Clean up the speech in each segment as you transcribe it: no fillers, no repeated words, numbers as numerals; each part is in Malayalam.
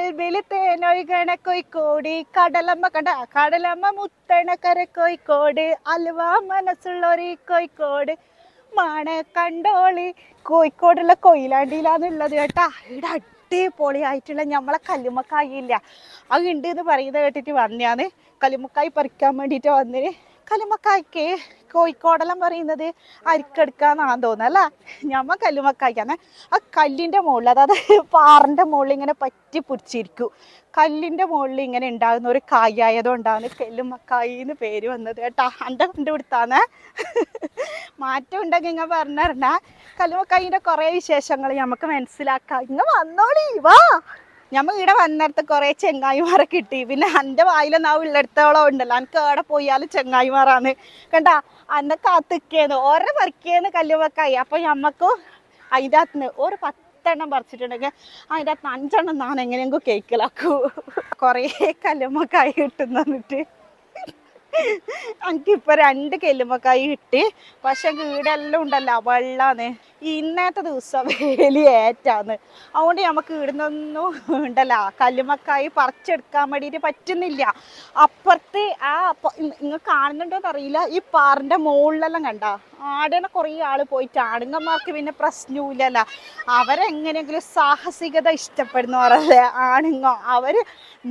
കൽവില് തേനൊഴുകണ കോഴിക്കോട് കടലമ്മ കണ്ട കടലമ്മ മുത്തണക്കര കോഴിക്കോട് അലുവ മനസ്സുള്ളൊരു കോഴിക്കോട് മാണ കണ്ടോളി കോഴിക്കോടുള്ള കൊയിലാണ്ടിയിലാന്നുള്ളത് കേട്ടാ. ഇവിടെ അടിപൊളിയായിട്ടുള്ള നമ്മളെ കല്ലുമ്മക്കായി ഇല്ല അത് ഉണ്ട് എന്ന് പറയുന്നത് കേട്ടിട്ട് വന്നെയാണ്. കല്ലുമ്മക്കായി പറിക്കാൻ വേണ്ടിയിട്ട് വന്നിന്. കല്ലുമ്മക്കായ്ക്ക് കോഴിക്കോടെല്ലാം പറയുന്നത് അരിക്കെടുക്കാന്നാന്ന് തോന്നുന്നല്ലേ. ഞമ്മ കല്ലുമ്മക്കായ്ക്കാണ്. ആ കല്ലിൻ്റെ മുകളിൽ അതായത് പാറിൻ്റെ മുകളിൽ ഇങ്ങനെ പറ്റി പിടിച്ചിരിക്കും. കല്ലിൻ്റെ മുകളിൽ ഇങ്ങനെ ഉണ്ടാകുന്ന ഒരു കായ് ആയതുകൊണ്ടാണ് കല്ലുമ്മക്കായി എന്ന് പേര് വന്നത് കേട്ടാ. എൻ്റെ കണ്ടുപിടുത്താന്ന് മാറ്റം ഉണ്ടെങ്കിൽ ഇങ്ങനെ പറഞ്ഞാ കല്ലുമ്മക്കായിൻ്റെ കുറേ വിശേഷങ്ങൾ നമുക്ക് മനസ്സിലാക്കാം. ഇങ്ങ വന്നോളി വാ. ഞമ്മ ഇവിടെ വന്നിടത്ത് കുറേ ചെങ്ങായിമാരെ കിട്ടി. പിന്നെ എൻ്റെ വായിലെ നാവ് ഉള്ളിടത്തോളം ഉണ്ടല്ലോ, എനിക്ക് എവിടെ പോയാലും ചെങ്ങായിമാരാണ് കണ്ടാ. അന്നെ കാത്തിക്കേന്ന് ഓരോ പറിക്കേന്ന് കല്ലുമ്മക്കായി. അപ്പോൾ ഞമ്മക്കും അതിൻ്റെ അകത്തുനിന്ന് ഒരു 10 പറിച്ചിട്ടുണ്ടെങ്കിൽ അതിൻ്റെ അകത്ത് 5 ഞാൻ എങ്ങനെയെങ്കിലും കേക്കിലാക്കൂ. കുറേ കല്ലുമ്മക്കായി കിട്ടുന്നിട്ട് എനിക്കിപ്പോൾ 2 കല്ലുമ്മക്കായി കിട്ടി. പക്ഷെ വീടെല്ലാം ഉണ്ടല്ലോ വെള്ളാന്ന്. ഇന്നത്തെ ദിവസം വേലിയേറ്റാന്ന്. അതുകൊണ്ട് നമുക്ക് ഇടുന്നൊന്നും ഉണ്ടല്ലോ കല്ലുമ്മക്കായി പറിച്ചെടുക്കാൻ വേണ്ടിയിട്ട് പറ്റുന്നില്ല. അപ്പുറത്ത് നിങ്ങൾ കാണുന്നുണ്ടോന്ന് അറിയില്ല, ഈ പാറിൻ്റെ മുകളിലെല്ലാം കണ്ട ആടനെ കുറേ ആൾ പോയിട്ട് ആണുങ്ങന്മാർക്ക് പിന്നെ പ്രശ്നമില്ലല്ലോ. അവരെങ്ങനെയെങ്കിലും സാഹസികത ഇഷ്ടപ്പെടുന്നവരല്ലേ ആണുങ്ങോ. അവർ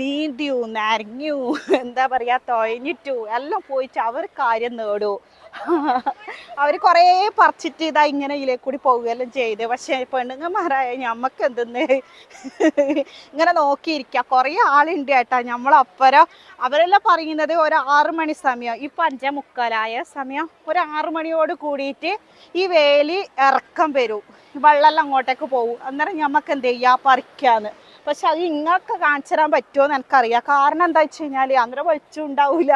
നീന്തിയു നരഞ്ഞു എന്താ പറയുക തൊഴഞ്ഞിട്ടു എല്ലാം പോയിട്ട് അവർ കാര്യം നേടൂ. അവർ കുറേ പറിച്ചിട്ട് ഇതാ ഇങ്ങനെ ഇതിലേക്ക് കൂടി പോവുകയെല്ലാം ചെയ്ത്. പക്ഷേ പെണ്ണുങ്ങന്മാരായ ഞമ്മക്ക് എന്തെന്ന് ഇങ്ങനെ നോക്കിയിരിക്കുക. കുറേ ആളുണ്ട് കേട്ടാ നമ്മളപ്പുറം. അവരെല്ലാം പറയുന്നത് ഒരു 6 മണി സമയം, ഇപ്പം 5:45 സമയം, ഒരു 6 മണിയോട് കൂടിയിട്ട് ഈ വേലി ഇറക്കം വരും. വെള്ളമെല്ലാം അങ്ങോട്ടേക്ക് പോകും. അന്നേരം ഞമ്മക്ക് എന്ത് ചെയ്യുക പറിക്കാന്ന്. പക്ഷെ അത് ഇങ്ങൾക്ക് കാണിച്ചു തരാൻ പറ്റുമോ എന്ന് എനിക്കറിയാം. കാരണം എന്താ വെച്ച് കഴിഞ്ഞാൽ അന്നേരം വെച്ചുണ്ടാവില്ല,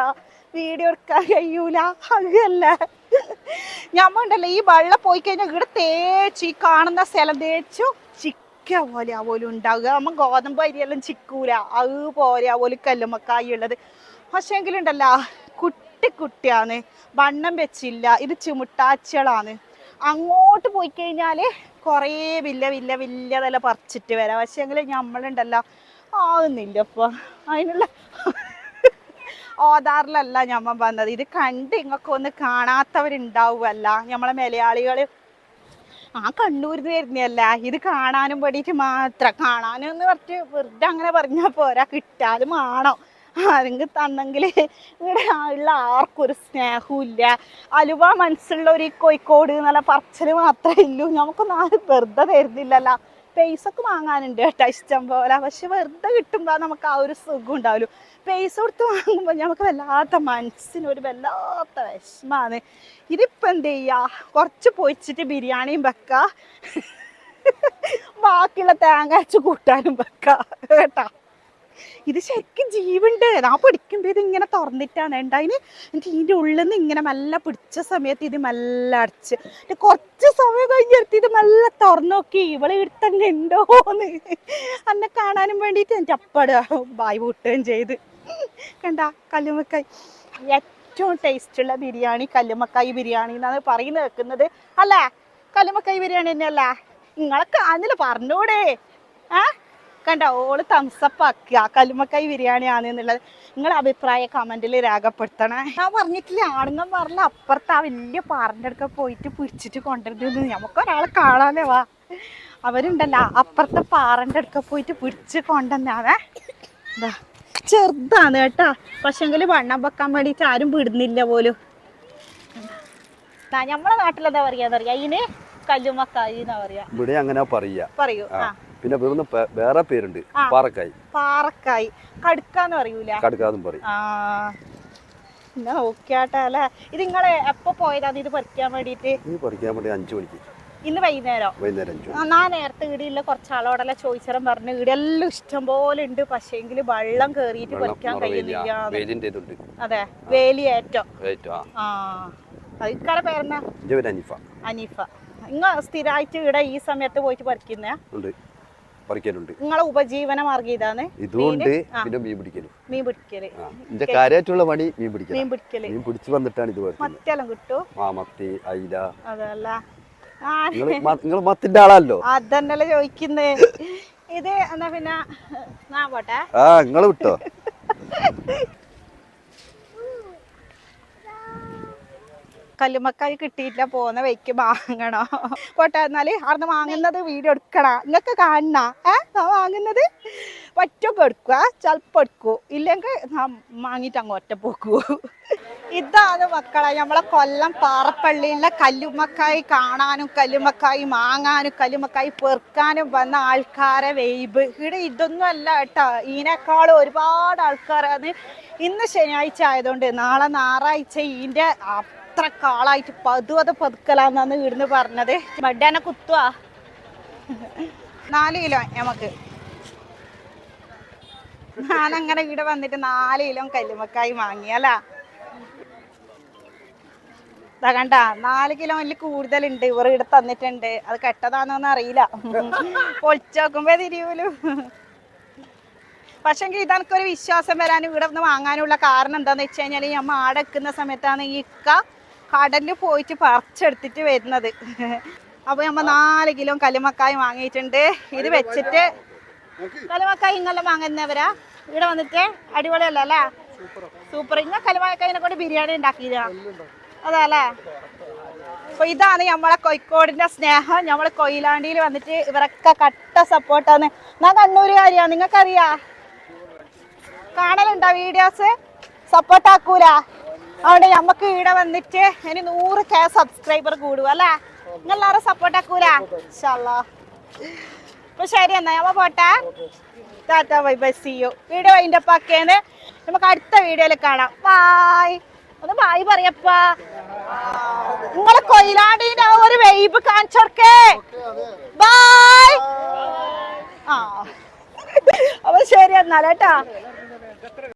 വീഡിയോ എടുക്കാൻ കഴിയൂല. അതല്ല ഞമ്മ ഉണ്ടല്ലോ ഈ വെള്ളം പോയി കഴിഞ്ഞാൽ ഇവിടെ തേച്ച് ഈ കാണുന്ന സ്ഥലം തേച്ചു ചിക്ക പോലെ പോലും ഉണ്ടാവുക. നമ്മ ഗോതമ്പ് അരിയെല്ലാം ചിക്കൂല അതുപോലെ പോലും കല്ലുമ്മക്കായി ഉള്ളത്. പക്ഷേ എങ്കിലുണ്ടല്ലോ കുട്ടിയാണ്, വണ്ണം വെച്ചില്ല. ഇത് ചിമുട്ടാച്ചികളാണ്. അങ്ങോട്ട് പോയി കഴിഞ്ഞാൽ കുറേ വലിയതെല്ലാം പറിച്ചിട്ട് വരാം. പക്ഷേ എങ്കിൽ നമ്മളുണ്ടല്ലോ ആവുന്നില്ല. അപ്പോൾ അതിനുള്ള ഓതാറിലല്ല ഞമ്മ വന്നത്. ഇത് കണ്ട് ഇങ്ങൊക്കെ ഒന്ന് കാണാത്തവരുണ്ടാവുമല്ല. നമ്മളെ മലയാളികൾ കണ്ണൂരിൽ നിന്ന് വരുന്നതല്ല, ഇത് കാണാനും വേണ്ടിയിട്ട് മാത്രം. കാണാനും എന്ന് പറഞ്ഞിട്ട് വെറുതെ അങ്ങനെ പറഞ്ഞാൽ പോരാ, കിട്ടാനും ആണോ. ആരെങ്കിലും തന്നെങ്കിൽ ഇവിടെ ഉള്ള ആർക്കും ഒരു സ്നേഹവും ഇല്ല. അലുവ മനസ്സുള്ള ഒരു കോഴിക്കോട് എന്നുള്ള പറച്ചിൽ മാത്രമേ ഉള്ളൂ. നമുക്കൊന്നും ആരും വെറുതെ തരുന്നില്ലല്ലോ. പൈസ ഒക്കെ വാങ്ങാനുണ്ട് കേട്ടോ ഇഷ്ടം പോലെ. പക്ഷെ വെറുതെ കിട്ടുമ്പോൾ നമുക്ക് ആ ഒരു സുഖം ഉണ്ടാവുമല്ലോ. പൈസ കൊടുത്ത് വാങ്ങുമ്പോൾ നമുക്ക് വല്ലാത്ത മനസ്സിനൊരു വല്ലാത്ത വിഷമാണ്. ഇതിപ്പോൾ എന്ത് ചെയ്യുക, കുറച്ച് പൊയിച്ചിട്ട് ബിരിയാണിയും വെക്കുക, ബാക്കിയുള്ള തേങ്ങ അരച്ച് കൂട്ടാനും വെക്കുക കേട്ടോ. ഇത് ശരിക്കും ജീവുണ്ട്. ഞാൻ പിടിക്കുമ്പോൾ ഇത് ഇങ്ങനെ തുറന്നിട്ടാണ് ഉണ്ടായിന്. എനിക്ക് ഇതിൻ്റെ ഉള്ളിൽ നിന്ന് ഇങ്ങനെ മെല്ലെ പിടിച്ച സമയത്ത് ഇത് മെല്ലെ അടച്ച് കുറച്ച് സമയം കഴിഞ്ഞെടുത്ത് ഇത് മെല്ലെ തുറന്നു നോക്കി ഇവളെ ഇവിടെ തന്നെ ഉണ്ടോന്ന് എന്നെ കാണാനും വേണ്ടിയിട്ട് എനിക്ക് അപ്പട് ബായ് പൂട്ടുകയും ചെയ്ത്. കണ്ട കല്ലുമ്മക്കായി ഏറ്റവും ടേസ്റ്റുള്ള ബിരിയാണി കല്ലുമ്മക്കായി ബിരിയാണി എന്നാണ് പറയുന്നത് വെക്കുന്നത് അല്ലേ. കല്ലുമ്മക്കായി ബിരിയാണി തന്നെയല്ലേ. നിങ്ങളൊക്കെ അതിൽ പറഞ്ഞൂടെ. കണ്ട ഓള് തംസപ്പ് ആക്കുക കല്ലുമ്മക്കായി ബിരിയാണി ആണെന്നുള്ളത്. നിങ്ങളുടെ അഭിപ്രായം കമൻറ്റിൽ രേഖപ്പെടുത്തണേ. ഞാൻ പറഞ്ഞിട്ടില്ല ആണുങ്ങൻ പറഞ്ഞ അപ്പുറത്ത് ആ വലിയ പാറിൻ്റെ അടുക്ക പോയിട്ട് പിടിച്ചിട്ട് കൊണ്ടുവരുന്നത്. നമുക്കൊരാളെ കാണാനേ വാ. അവരുണ്ടല്ലോ അപ്പുറത്തെ പാറിൻ്റെ അടുക്ക പോയിട്ട് പിടിച്ച് കൊണ്ടുവന്നാവേ. എന്താ ചെറുതാണ് കേട്ടോ. പക്ഷെങ്കിൽ വണ്ണം വെക്കാൻ വേണ്ടിയിട്ട് ആരും വിടുന്നില്ല പോലും. നമ്മളെ നാട്ടിലെന്താ പറയാന്നറിയാ, ഇതിന് കല്ലുമ്മക്കായി എന്നാ പറയാ. ഇവിടെ അങ്ങനെ പറയൂ. പിന്നെ വേറെ പേരുണ്ട് പാറക്കായി. പാറക്കായി കടുക്കാന്ന് പറയൂല, കടുക്കാന്നും പറയും. നോക്കിയാട്ടെ അല്ലേ. ഇത് നിങ്ങള് എപ്പോ പോയതാണ് ഇത് പറിക്കാൻ വേണ്ടിട്ട്? പറിക്കാൻ വേണ്ടി 5 മണിക്ക്. ഇന്ന് വൈകുന്നേരം 5. ഞാൻ നേരത്തെ ഈടിയുള്ള കുറച്ചാളോടെല്ലാം ചോദിച്ചാലും പറഞ്ഞു ഈടെല്ലാം ഇഷ്ടം പോലെ ഉണ്ട്. പക്ഷേ എങ്കിൽ വെള്ളം കേറിയിട്ട് പറിക്കാൻ കഴിയുന്നില്ല. അതെ വേലിയേറ്റം. അതിക്കാടെ പേരെന്നാ? അനീഫ. നിങ്ങൾ സ്ഥിരമായിട്ട് ഇവിടെ ഈ സമയത്ത് പോയിട്ട് പറിക്കുന്നേ? നിങ്ങളെ ഉപജീവന മാർഗം ഇതാണ്? ഇതുകൊണ്ട് പിന്നെ മീൻ പിടിക്കല്. മീൻ പിടിച്ചു വന്നിട്ടാണ് ഇത്. മറ്റെല്ലാം കിട്ടും. മത്തി, അയില. അതല്ല നിങ്ങൾ മത്തിന്റെ ആളല്ലോ. അതന്നല്ലേ ചോദിക്കുന്നേ. ഇത് എന്നാ പിന്നെ ഞാൻ പോട്ടെ. നിങ്ങള് വിട്ടോ. കല്ലുമ്മക്കായി കിട്ടിയിട്ടില്ല, പോകുന്ന വയ്ക്ക് വാങ്ങണോ പോട്ടെ. എന്നാല് അവിടുന്ന് വാങ്ങുന്നത് വീഡിയോ എടുക്കണ നിങ്ങക്ക് കാണണ വാങ്ങുന്നത് ഒറ്റക്ക് എടുക്കുക, ചിലപ്പോൾ എടുക്കൂ, ഇല്ലെങ്കിൽ വാങ്ങിയിട്ട് അങ്ങ് ഒറ്റ പോക്കൂ. ഇതാണ് മക്കളെ നമ്മളെ കൊല്ലം പാറപ്പള്ളിയിലെ കല്ലുമ്മക്കായി കാണാനും കല്ലുമ്മക്കായി വാങ്ങാനും കല്ലുമ്മക്കായി പെറുക്കാനും വന്ന ആൾക്കാരെ വെയ്ബ്. ഇവിടെ ഇതൊന്നും അല്ല കേട്ടോ, ഇതിനേക്കാളും ഒരുപാട് ആൾക്കാരാണ്. ഇന്ന് ശനിയാഴ്ച ആയതുകൊണ്ട് നാളെ ഞായറാഴ്ച ഇതിൻ്റെ അത്ര കാളായിട്ട് പതുക്കലാന്നാണ് ഇവിടുന്ന് പറഞ്ഞത്. ബഡ്ഡേനെ കുത്തുവാ 4 കിലോ നമുക്ക്. ഞാനങ്ങനെ ഇവിടെ വന്നിട്ട് 4 കിലോ കല്ലുമ്മക്കായി വാങ്ങിയല്ല. കണ്ട 4 കിലോയിൽ കൂടുതലുണ്ട് ഇവർ ഇവിടെ തന്നിട്ടുണ്ട്. അത് കെട്ടതാണോന്ന് അറിയില്ല, പൊളിച്ചു നോക്കുമ്പോ തിരിയൂലു. പക്ഷെങ്കിൽ ഇതെനിക്കൊരു വിശ്വാസം വരാനും ഇവിടെ നിന്ന് വാങ്ങാനുള്ള കാരണം എന്താന്ന് വെച്ച് കഴിഞ്ഞാൽ നമ്മൾ ആടെ വെക്കുന്ന സമയത്താണ് ഈ കടലിൽ പോയിട്ട് പറിച്ചെടുത്തിട്ട് വരുന്നത്. അപ്പൊ നമ്മ 4 കിലോ കല്ലുമ്മക്കായി വാങ്ങിയിട്ടുണ്ട്. ഇത് വെച്ചിട്ട് കല്ലുമ്മക്കായി ഇങ്ങെല്ലാം വാങ്ങുന്നവരാ ഇവിടെ വന്നിട്ട് അടിപൊളിയല്ല അല്ലേ? സൂപ്പർ. ഇങ്ങനെ കല്ലുമ്മക്കായിനെ കൊണ്ട് ബിരിയാണി ഉണ്ടാക്കിയില്ല അതല്ലേ? അപ്പൊ ഇതാണ് നമ്മളെ കോഴിക്കോടിന്റെ സ്നേഹം. നമ്മള് കൊയിലാണ്ടിയിൽ വന്നിട്ട് ഇവരൊക്കെ കട്ട സപ്പോർട്ടാണ്. ഞാൻ കണ്ണൂരുകാരിയാ, നിങ്ങൾക്കറിയാ, കാണലുണ്ടോ വീഡിയോസ്? സപ്പോർട്ട് ആക്കൂല. അതുകൊണ്ട് നമ്മക്ക് ഇവിടെ വന്നിട്ട് ഇനി 100K സബ്സ്ക്രൈബർ കൂടും അല്ലേ? നിങ്ങളെല്ലാരും സപ്പോർട്ട് ആക്കൂല ഇൻഷാല്ലാ. അപ്പൊ ശരി എന്നാ നമ്മ പോട്ടെ. Tata bye bye, see you. Video അതിൻ്റെ ഒപ്പാക്കേന്ന് നമുക്ക് അടുത്ത വീഡിയോയിൽ കാണാം. ബായ്. ഒന്ന് ബായ് പറയപ്പാ. നിങ്ങളെ കൊയിലാണ്ടിന്റെ ഒരു വൈബ് കാണിച്ചോർക്കേ. ബായ്. അപ്പൊ ശരി എന്നാലേട്ടാ.